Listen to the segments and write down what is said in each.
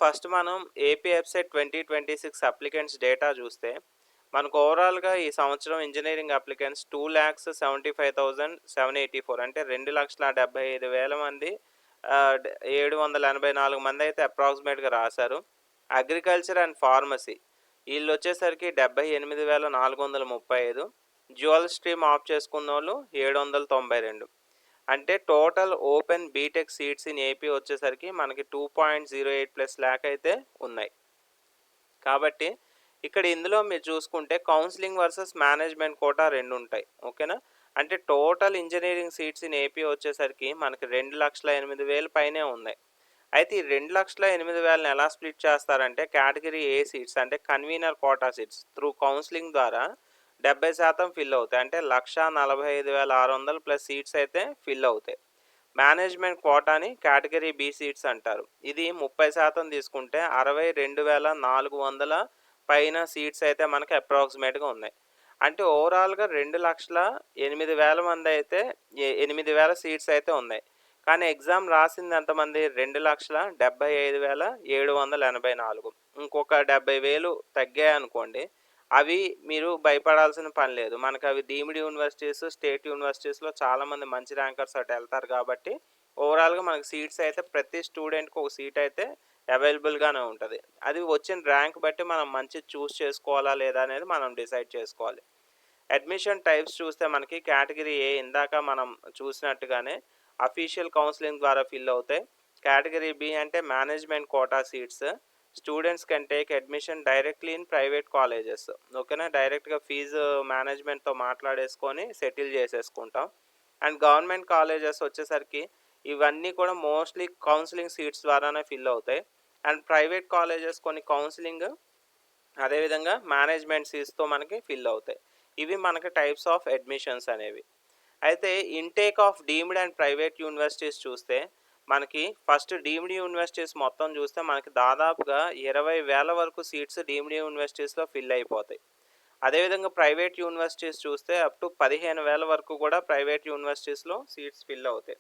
First మనం AP website 2026 applicants data చూస్తే, మనకు ఓవరాల్‌గా ఈ సంవత్సరం ఇంజినీరింగ్ అప్లికెంట్స్ 2,75,784 అంటే 2,75,000 మంది 784 మందైతే అప్రాక్సిమేట్‌గా రాశారు. అగ్రికల్చర్ అండ్ ఫార్మసీ ఈళ్ళొచ్చేసరికి 78,435. డ్యూయల్ స్ట్రీమ్ ఆప్ట్ చేసుకున్నోళ్ళు 792. అంటే total open BTech seats in AP వచ్చేసరికి మనకి 2.08+ ల్యాక్ అయితే ఉన్నాయి. కాబట్టి ఇక్కడ ఇందులో మీరు చూసుకుంటే కౌన్సిలింగ్ వర్సెస్ మేనేజ్మెంట్ కోటా 2 ఉంటాయి. ఓకేనా? అంటే total engineering seats in AP వచ్చేసరికి మనకి 2,08,000 పైనే ఉన్నాయి. అయితే ఈ 2,08,000ని ఎలా స్ప్లిట్ చేస్తారంటే కేటగిరీ ఏ సీట్స్ అంటే convener quota seats through counselling ద్వారా 70% ఫిల్ అవుతాయి. అంటే 1,45,600 ప్లస్ సీట్స్ అయితే ఫిల్ అవుతాయి. మేనేజ్మెంట్ కోటాని కేటగిరీ బి సీట్స్ అంటారు. ఇది 30% తీసుకుంటే 62,400 పైన సీట్స్ అయితే మనకి అప్రాక్సిమేట్‌గా ఉన్నాయి. అంటే ఓవరాల్‌గా 2,08,000 మంది అయితే 8,000 సీట్స్ అయితే ఉన్నాయి. కానీ ఎగ్జామ్ రాసింది ఎంతమంది? 2,75,784. ఇంకొక 70,000 తగ్గాయనుకోండి, అవి మీరు భయపడాల్సిన పని లేదు. మనకవి డీమ్డ్ యూనివర్సిటీస్, స్టేట్ యూనివర్సిటీస్‌లో చాలామంది మంచి ర్యాంకర్స్ అటు ఎళ్తారు కాబట్టి, ఓవరాల్‌గా మనకు సీట్స్ అయితే ప్రతి స్టూడెంట్‌కి ఒక సీట్ అయితే అవైలబుల్‌గానే ఉంటది. అది వచ్చిన ర్యాంక్ బట్టి మనం మంచిది చూస్ చేసుకోవాలా లేదా అనేది మనం డిసైడ్ చేసుకోవాలి. అడ్మిషన్ టైప్స్ చూస్తే మనకి కేటగిరీ ఏ ఇందాక మనం చూసినట్టుగానే అఫీషియల్ కౌన్సిలింగ్ ద్వారా ఫిల్ అవుతాయి. కేటగిరీ బి అంటే management quota seats. Students can take admission directly in private colleges. ఓకేనా? డైరెక్ట్‌గా ఫీజు మేనేజ్మెంట్‌తో మాట్లాడేసుకొని సెటిల్ చేసేసుకుంటాం. అండ్ గవర్నమెంట్ కాలేజెస్ వచ్చేసరికి ఇవన్నీ కూడా మోస్ట్‌లీ కౌన్సిలింగ్ సీట్స్ ద్వారానే ఫిల్ అవుతాయి. అండ్ ప్రైవేట్ కాలేజెస్ కొన్ని కౌన్సిలింగ్ అదేవిధంగా మేనేజ్మెంట్ సీట్స్‌తో మనకి ఫిల్ అవుతాయి. ఇవి మనకి టైప్స్ ఆఫ్ అడ్మిషన్స్ అనేవి. అయితే intake of deemed and private universities చూస్తే మనకి ఫస్ట్ డీమ్డ్ యూనివర్సిటీస్ మొత్తం చూస్తే మనకి దాదాపుగా 20,000 వరకు సీట్స్ డీమ్డ్ యూనివర్సిటీస్‌లో ఫిల్ అయిపోతాయి. అదేవిధంగా ప్రైవేట్ యూనివర్సిటీస్ చూస్తే అప్ టు 15,000 వరకు కూడా ప్రైవేట్ యూనివర్సిటీస్‌లో సీట్స్ ఫిల్ అవుతాయి.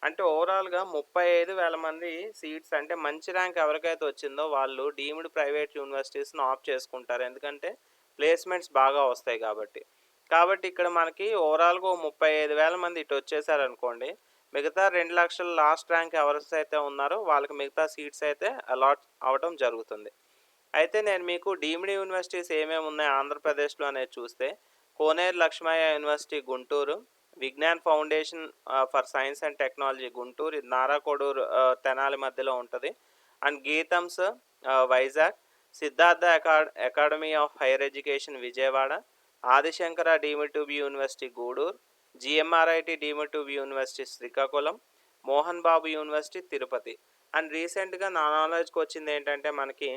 అంటే ఓవరాల్‌గా 35,000 మంది సీట్స్ అంటే మంచి ర్యాంక్ ఎవరికైతే వచ్చిందో వాళ్ళు డీమ్డ్ ప్రైవేట్ యూనివర్సిటీస్‌ని ఆప్ట్ చేసుకుంటారు. ఎందుకంటే ప్లేస్‌మెంట్స్ బాగా వస్తాయి కాబట్టి. కాబట్టి ఇక్కడ మనకి ఓవరాల్‌గా ఓ 35,000 మంది ఇటొచ్చేసారనుకోండి. మిగతా 2,00,000 లాస్ట్ ర్యాంక్ ఎవరైతే ఉన్నారో వాళ్ళకి మిగతా సీట్స్ అయితే అలాట్ అవ్వటం జరుగుతుంది. అయితే నేను మీకు డీమ్డ్ యూనివర్సిటీస్ ఏమేమి ఉన్నాయి ఆంధ్రప్రదేశ్‌లో అనేది చూస్తే Koneru Lakshmaiah university Guntur, Vignan foundation for science and technology Guntur, ఇది నారాకొడూరు తెనాలి మధ్యలో ఉంటది. And Gitams Vizag, Siddhartha academy of higher education Vijayawada, Adi Shankara deemed to be university Gudur, GMRIT deemed to be university Srikakulam, Mohan Babu university Tirupati. And రీసెంట్‌గా నా నాలెడ్జ్‌కి వచ్చింది ఏంటంటే మనకి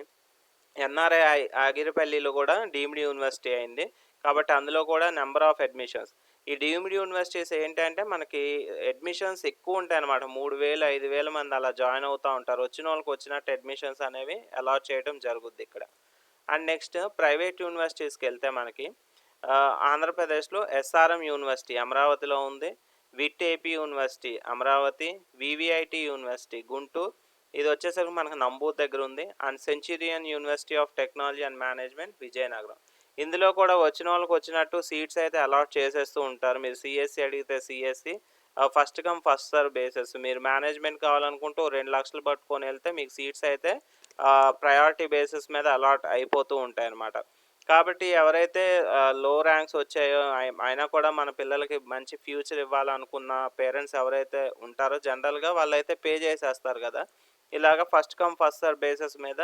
ఎన్ఆర్ఐ ఆగిరిపల్లిలో కూడా డీమ్డ్ యూనివర్సిటీ అయింది. కాబట్టి అందులో కూడా నెంబర్ ఆఫ్ అడ్మిషన్స్. ఈ డీమ్డ్ యూనివర్సిటీస్ ఏంటంటే మనకి అడ్మిషన్స్ ఎక్కువ ఉంటాయన్నమాట. 3,000, 5,000 మంది అలా జాయిన్ అవుతా ఉంటారు. వచ్చినోళ్ళకి వచ్చినట్టు అడ్మిషన్స్ అనేవి అలాట్ చేయడం జరుగుద్ది ఇక్కడ. అండ్ నెక్స్ట్ ప్రైవేట్ యూనివర్సిటీస్‌కెళ్తే మనకి ఆంధ్రప్రదేశ్‌లో ఎస్ఆర్ఎం యూనివర్సిటీ అమరావతిలో ఉంది. VIT AP university Amaravati, VVIT university Guntur, ఇది వచ్చేసరికి మనకు నంబూరు దగ్గర ఉంది. And Centurion university of technology and management Vizianagaram. ఇందులో కూడా వచ్చిన వాళ్ళకి వచ్చినట్టు సీట్స్ అయితే అలాట్ చేసేస్తూ ఉంటారు. మీరు సిఎస్సి అడిగితే CSE first come first serve basis. మీరు మేనేజ్మెంట్ కావాలనుకుంటూ 2,00,000 పట్టుకొని వెళ్తే మీకు సీట్స్ అయితే ప్రయారిటీ బేసిస్ మీద అలాట్ అయిపోతూ ఉంటాయన్నమాట. కాబట్టి ఎవరైతే లో ర్యాంక్స్ వచ్చాయో అయినా కూడా మన పిల్లలకి మంచి ఫ్యూచర్ ఇవ్వాలనుకున్న పేరెంట్స్ ఎవరైతే ఉంటారో జనరల్‌గా వాళ్ళైతే పే చేసేస్తారు కదా! ఇలాగ first come first serve basis మీద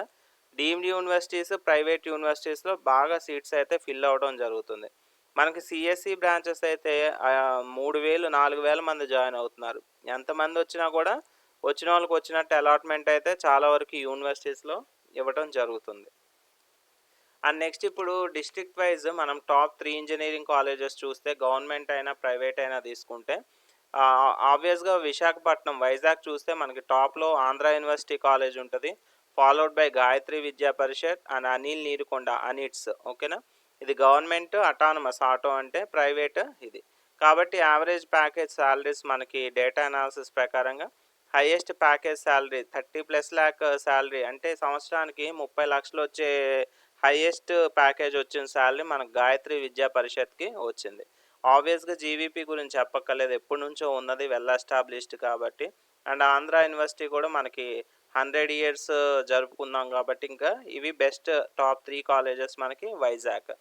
డీమ్డ్ యూనివర్సిటీస్, ప్రైవేట్ యూనివర్సిటీస్‌లో బాగా సీట్స్ అయితే ఫిల్ అవ్వడం జరుగుతుంది. మనకి సీఎస్ఈ బ్రాంచెస్ అయితే 3,000, 4,000 మంది జాయిన్ అవుతున్నారు. ఎంతమంది వచ్చినా కూడా వచ్చిన వాళ్ళకి వచ్చినట్టు అలాట్మెంట్ అయితే చాలా వరకు యూనివర్సిటీస్‌లో ఇవ్వటం జరుగుతుంది. అండ్ నెక్స్ట్ ఇప్పుడు డిస్ట్రిక్ట్ వైజ్ మనం టాప్ 3 ఇంజినీరింగ్ కాలేజెస్ చూస్తే గవర్నమెంట్ అయినా ప్రైవేట్ అయినా తీసుకుంటే ఆబ్వియస్‌గా విశాఖపట్నం, వైజాగ్ చూస్తే మనకి టాప్‌లో ఆంధ్ర యూనివర్సిటీ కాలేజ్ ఉంటది. Followed by Gayatri Vidya Parishad and Anil Neerukonda ANITS. ఓకేనా? ఇది గవర్నమెంట్ అటానమస్, ఆటో అంటే ప్రైవేట్ ఇది. కాబట్టి యావరేజ్ ప్యాకేజ్ సాలరీస్ మనకి డేటా అనాలిసిస్ ప్రకారంగా highest package salary 30+ lakh salary అంటే సంవత్సరానికి 30 లక్షలు వచ్చే హైయెస్ట్ ప్యాకేజ్ వచ్చిన శాలరీ మనకు గాయత్రి విద్యా పరిషత్కి వచ్చింది. ఆబ్వియస్గా జీవీపీ గురించి చెప్పక్కర్లేదు, ఎప్పటి నుంచో ఉన్నది, వెల్ ఎస్టాబ్లిష్డ్ కాబట్టి. అండ్ ఆంధ్ర యూనివర్సిటీ కూడా మనకి 100 years జరుపుకున్నాం కాబట్టి ఇంకా ఇవి బెస్ట్ టాప్ 3 కాలేజెస్ మనకి Vizag.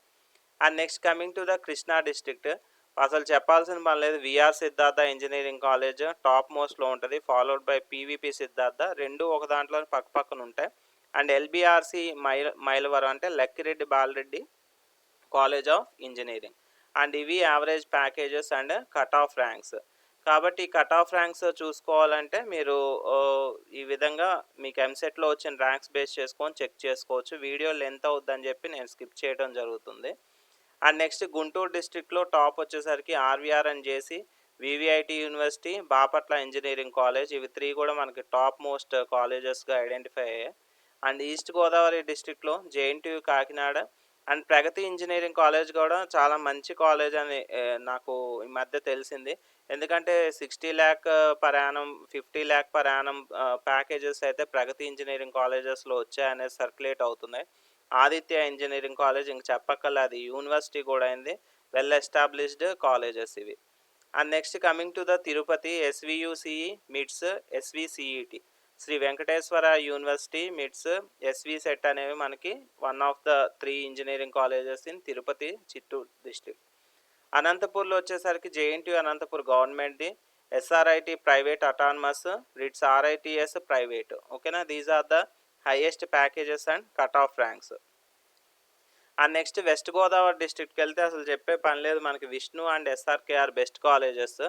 And next coming to the Krishna district, అసలు చెప్పాల్సిన పని లేదు. VR Siddhartha engineering college top మోస్ట్లో ఉంటుంది, ఫాలోడ్ బై పీవీపీ సిద్ధార్థ, రెండు ఒక దాంట్లో పక్క పక్కన ఉంటాయి. అండ్ ఎల్బిఆర్సి మైలవరం అంటే Lakkireddy Balareddy college of engineering. And ఇవి average packages and cut off ranks. కాబట్టి కట్ ఆఫ్ ర్యాంక్స్ చూసుకోవాలంటే మీరు ఈ విధంగా మీకు ఎంసెట్లో వచ్చిన ర్యాంక్స్ బేస్ చేసుకొని చెక్ చేసుకోవచ్చు. వీడియో లెంత్ అవుద్దని చెప్పి నేను స్కిప్ చేయడం జరుగుతుంది. అండ్ నెక్స్ట్ గుంటూరు డిస్ట్రిక్ట్లో టాప్ వచ్చేసరికి ఆర్వీఆర్ అని చేసి, VVIT university, Bapatla engineering college, ఇవి 3 కూడా మనకి టాప్ మోస్ట్ కాలేజెస్గా ఐడెంటిఫై అయ్యాయి. అండ్ ఈస్ట్ గోదావరి డిస్ట్రిక్ట్లో JNTU Kakinada and Pragati engineering college కూడా చాలా మంచి కాలేజ్ అని నాకు ఈ మధ్య తెలిసింది. ఎందుకంటే 60 lakh per annum, 50 lakh per annum packages అయితే ప్రగతి ఇంజనీరింగ్ కాలేజెస్లో వచ్చాయనేది సర్క్యులేట్ అవుతున్నాయి. ఆదిత్య ఇంజనీరింగ్ కాలేజ్ ఇంక చెప్పక్కర్లే, అది యూనివర్సిటీ కూడా అయింది, వెల్ ఎస్టాబ్లిష్డ్ కాలేజెస్ ఇవి. And next coming to the Tirupati, SVUCE MITS SVCET, Sri Venkateswara university MITS SV CET అనేవి మనకి one of the 3 engineering colleges in Tirupati Chittoor district. అనంతపూర్లో వచ్చేసరికి జేఎన్టీయూ అనంతపూర్ గవర్నమెంట్ది, SRIT private autonomous, RITS RITS private. ఓకేనా, these are the highest packages and cut off ranks. And next west Godavari డిస్ట్రిక్ట్కి వెళ్తే అసలు చెప్పే పని లేదు, మనకి Vishnu and SRKR best colleges.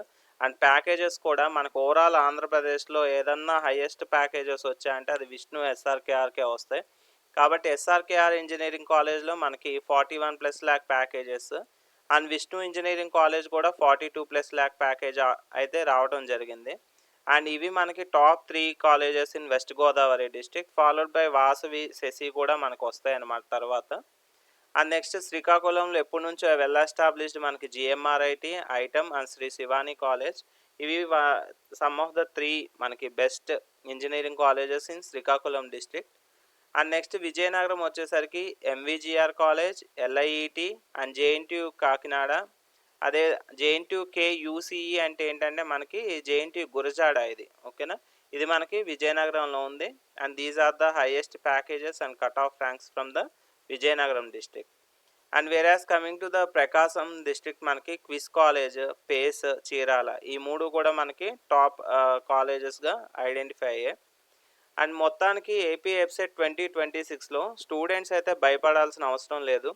And packages కూడా మనకు ఓవరాల్ ఆంధ్రప్రదేశ్లో ఏదన్నా హైయెస్ట్ ప్యాకేజెస్ వచ్చాయంటే అది విష్ణు ఎస్ఆర్కేఆర్కే వస్తాయి. కాబట్టి ఎస్ఆర్కేఆర్ ఇంజనీరింగ్ కాలేజ్లో మనకి 41+ lakh packages, and Vishnu engineering college కూడా 42+ lakh ప్యాకేజ్ అయితే రావడం జరిగింది. అండ్ ఇవి మనకి top 3 colleges in west Godavari district, followed by Vasavi, Sasi కూడా మనకు వస్తాయి అన్నమాట తర్వాత. అండ్ నెక్స్ట్ శ్రీకాకుళంలో ఎప్పటి నుంచో వెల్ ఎస్టాబ్లిష్డ్ మనకి GMRIT, AITAM and Sri Shivani college, ఇవి సమ్ ఆఫ్ ద 3 మనకి best engineering colleges in Srikakulam district. And next Vizianagaram వచ్చేసరికి MVGR college, LIET and JNTU Kakinada. అదే జేఎన్టీయూ కేయూసిఈ అంటే ఏంటంటే మనకి జేఎన్టీయూ గురజాడ ఇది. ఓకేనా, ఇది మనకి విజయనగరంలో ఉంది. And these are the highest packages and cut off ranks from the Vizianagaram district. And whereas coming to the Prakasam district మనకి క్విజ్ కాలేజ్, పేస్, చీరాల, ఈ 3 కూడా మనకి టాప్ కాలేజెస్గా ఐడెంటిఫై అయ్యాయి. అండ్ మొత్తానికి ఏపీ ఎఫ్సెట్ 2026లో స్టూడెంట్స్ అయితే భయపడాల్సిన అవసరం లేదు.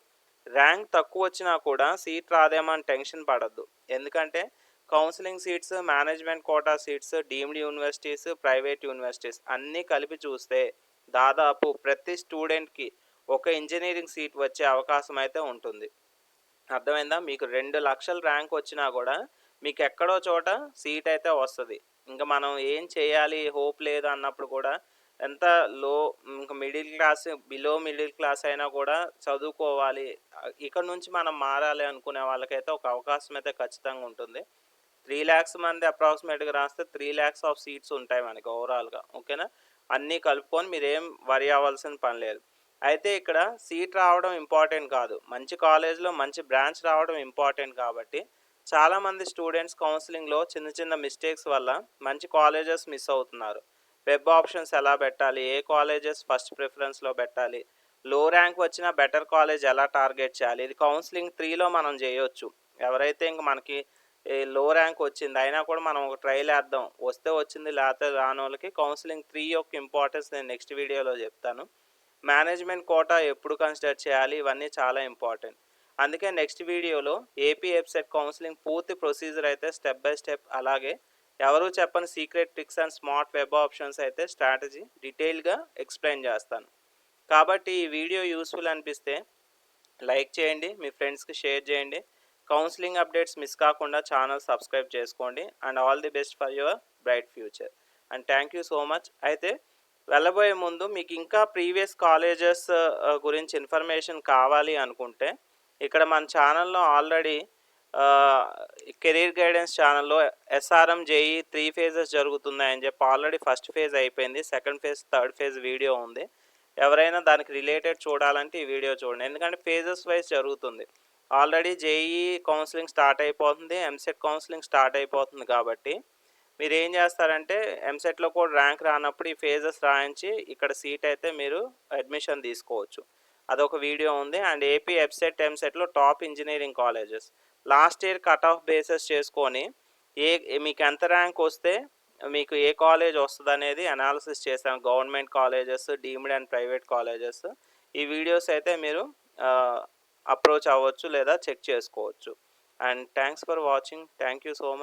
ర్యాంక్ తక్కువ వచ్చినా కూడా సీట్ రాదేమో అని టెన్షన్ పడద్దు. ఎందుకంటే counselling seats, management quota seats, deemed universities, private universities అన్నీ కలిపి చూస్తే దాదాపు ప్రతి స్టూడెంట్కి ఒక ఇంజనీరింగ్ సీట్ వచ్చే అవకాశం అయితే ఉంటుంది. అర్థమైందా? మీకు 2 లక్షల ర్యాంక్ వచ్చినా కూడా మీకు ఎక్కడో చోట సీట్ అయితే వస్తుంది. ఇంకా మనం ఏం చేయాలి, హోప్ లేదు అన్నప్పుడు కూడా ఎంత లో, ఇంకా middle class, below middle class అయినా కూడా చదువుకోవాలి, ఇక్కడ నుంచి మనం మారాలి అనుకునే వాళ్ళకైతే ఒక అవకాశం అయితే ఖచ్చితంగా ఉంటుంది. 3 lakhs మంది అప్రాక్సిమేట్గా రాస్తే 3 lakhs ఆఫ్ సీట్స్ ఉంటాయి మనకి ఓవరాల్గా. ఓకేనా, అన్నీ కలుపుకొని మీరేం వరి అవ్వాల్సిన పని లేదు. అయితే ఇక్కడ సీట్ రావడం ఇంపార్టెంట్ కాదు, మంచి కాలేజ్లో మంచి బ్రాంచ్ రావడం ఇంపార్టెంట్. కాబట్టి చాలామంది స్టూడెంట్స్ కౌన్సిలింగ్లో చిన్న చిన్న మిస్టేక్స్ వల్ల మంచి కాలేజెస్ మిస్ అవుతున్నారు. వెబ్ ఆప్షన్స్ ఎలా పెట్టాలి, ఏ కాలేజెస్ ఫస్ట్ ప్రిఫరెన్స్లో పెట్టాలి, లో ర్యాంక్ వచ్చిన బెటర్ కాలేజ్ ఎలా టార్గెట్ చేయాలి, ఇది కౌన్సిలింగ్ 3లో మనం చేయొచ్చు. ఎవరైతే ఇంక మనకి లో ర్యాంక్ వచ్చింది అయినా కూడా మనం ఒక ట్రైల్ వేద్దాం, వస్తే వచ్చింది లేకపోతే రాని వాళ్ళకి కౌన్సిలింగ్ 3 యొక్క ఇంపార్టెన్స్ నేను నెక్స్ట్ వీడియోలో చెప్తాను. మేనేజ్మెంట్ కోటా ఎప్పుడు కన్సిడర్ చేయాలి, ఇవన్నీ చాలా ఇంపార్టెంట్. అందుకే నెక్స్ట్ వీడియోలో ఏపీ ఎఫ్సెట్ కౌన్సిలింగ్ పూర్తి ప్రొసీజర్ అయితే స్టెప్ బై స్టెప్, అలాగే ఎవరు చెప్పని secret tricks and smart web options అయితే స్ట్రాటజీ డీటెయిల్గా ఎక్స్ప్లెయిన్ చేస్తాను. కాబట్టి ఈ వీడియో యూస్ఫుల్ అనిపిస్తే లైక్ చేయండి, మీ ఫ్రెండ్స్కి షేర్ చేయండి. కౌన్సిలింగ్ అప్డేట్స్ మిస్ కాకుండా ఛానల్ సబ్స్క్రైబ్ చేసుకోండి. And all the best for your bright future. And thank you so much. అయితే వెళ్ళబోయే ముందు మీకు ఇంకా ప్రీవియస్ కాలేజెస్ గురించి ఇన్ఫర్మేషన్ కావాలి అనుకుంటే ఇక్కడ మన ఛానల్లో ఆల్రెడీ కెరీర్ గైడెన్స్ ఛానల్లో ఎస్ఆర్ఎం జేఈ 3 ఫేజెస్ జరుగుతున్నాయని చెప్పి ఆల్రెడీ ఫస్ట్ ఫేజ్ అయిపోయింది. Second phase, third phase video ఉంది. ఎవరైనా దానికి రిలేటెడ్ చూడాలంటే ఈ వీడియో చూడండి. ఎందుకంటే ఫేజెస్ వైజ్ జరుగుతుంది. ఆల్రెడీ జేఈ కౌన్సిలింగ్ స్టార్ట్ అయిపోతుంది, ఎంసెట్ కౌన్సిలింగ్ స్టార్ట్ అయిపోతుంది. కాబట్టి మీరు ఏం చేస్తారంటే ఎంసెట్లో కూడా ర్యాంక్ రానప్పుడు ఈ ఫేజెస్ రాయించి ఇక్కడ సీట్ అయితే మీరు అడ్మిషన్ తీసుకోవచ్చు. అదొక వీడియో ఉంది. అండ్ ఏపీ ఎఫ్సెట్ ఎంసెట్లో top engineering colleges last year cut off bases చేసుకొని మీకు ఎంత ర్యాంక్ వస్తే మీకు ఏ కాలేజ్ వస్తుంది అనేది అనాలిసిస్ చేశాం. Government colleges, deemed and private colleges. ఈ వీడియోస్ అయితే మీరు అప్రోచ్ అవ్వచ్చు లేదా చెక్ చేసుకోవచ్చు. And thanks for watching. Thank you so much.